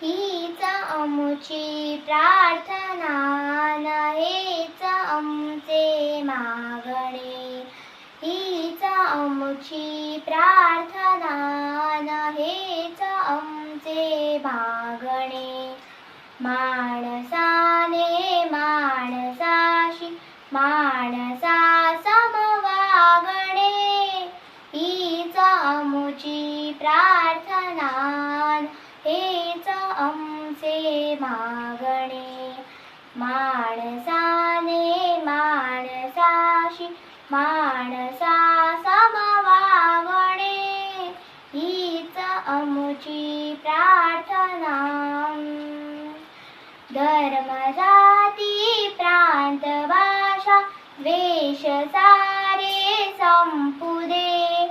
हीच आमची प्रार्थना न हेच आमचे मागणे. हीच आमची प्रार्थना न हेच आमचे मागणे. माणसाने माणसाशी माणसा समवागणे. हीच आमची प्रार्थना हेच आमचे मागणे. माणसाने माणसाशी माणसा समवागणे. हीच आमची प्रार्थना. धर्म जाती प्रांत भाषा द्वेष सारे संपू दे.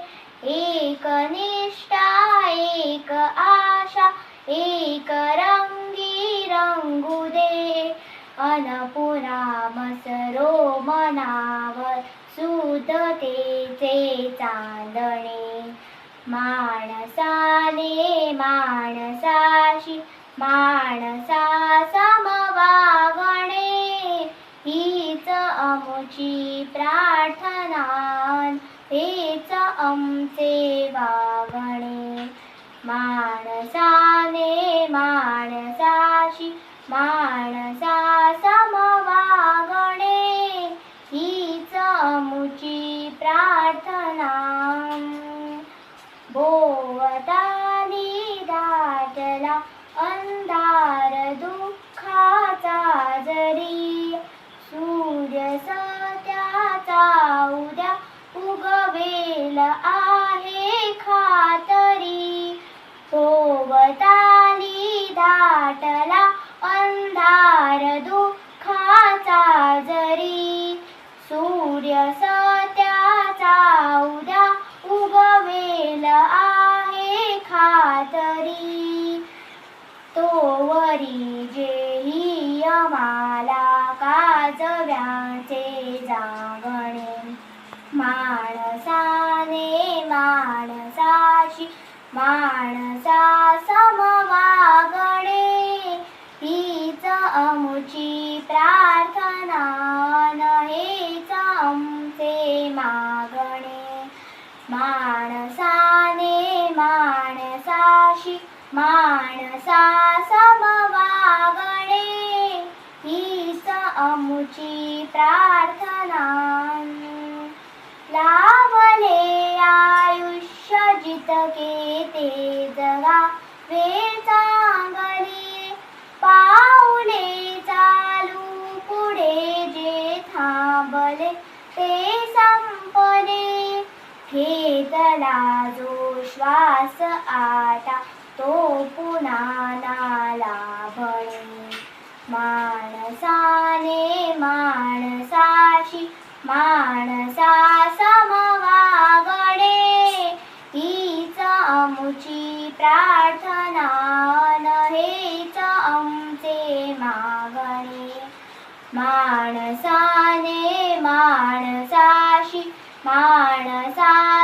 एक निष्ठा एक आशा एक रंगी रंगू दे. अन पुन्हा मसरो मनावर शुद्धतेचे चांदणे. माणसाने माणसाशी माणसा समवागणे. हीच आमची प्रार्थना हेच आमचे वागणे. माणसाने माणसाशी माणसा समवागणे. हीच आमची प्रार्थना. भोवताली दाटला अंधार दुःखाचा जरी. सूर्य सत्याचा उद्या उगवेल आहे खातरी. भोवताली दाटला अंधार दुःखाचा जरी. सूर्य सत्याचा उद्या उगवेल आहे खातरी. तोवरी जेही आम्हाला काजव्याचे जागणे. माणसाने माणसाशी माणसा समवागणे. हीच आमची प्रार्थना न हेच आमचे मागणे. माणसाने माणसाशी माणसा समवागणे. हीच आमची प्रार्थना. लाभले आयुष्य जितके ते जगावे चांगले. पाऊले चालू पुढे जे थांबले ते संपले. घेतला जो श्वास आता तो पुन्हा ना लाभणे. माणसाने माणसाशी माणसा समवागणे. हीच आमची प्रार्थना न हेच आमचे मागणे. माणसाने माणसाशी माणसा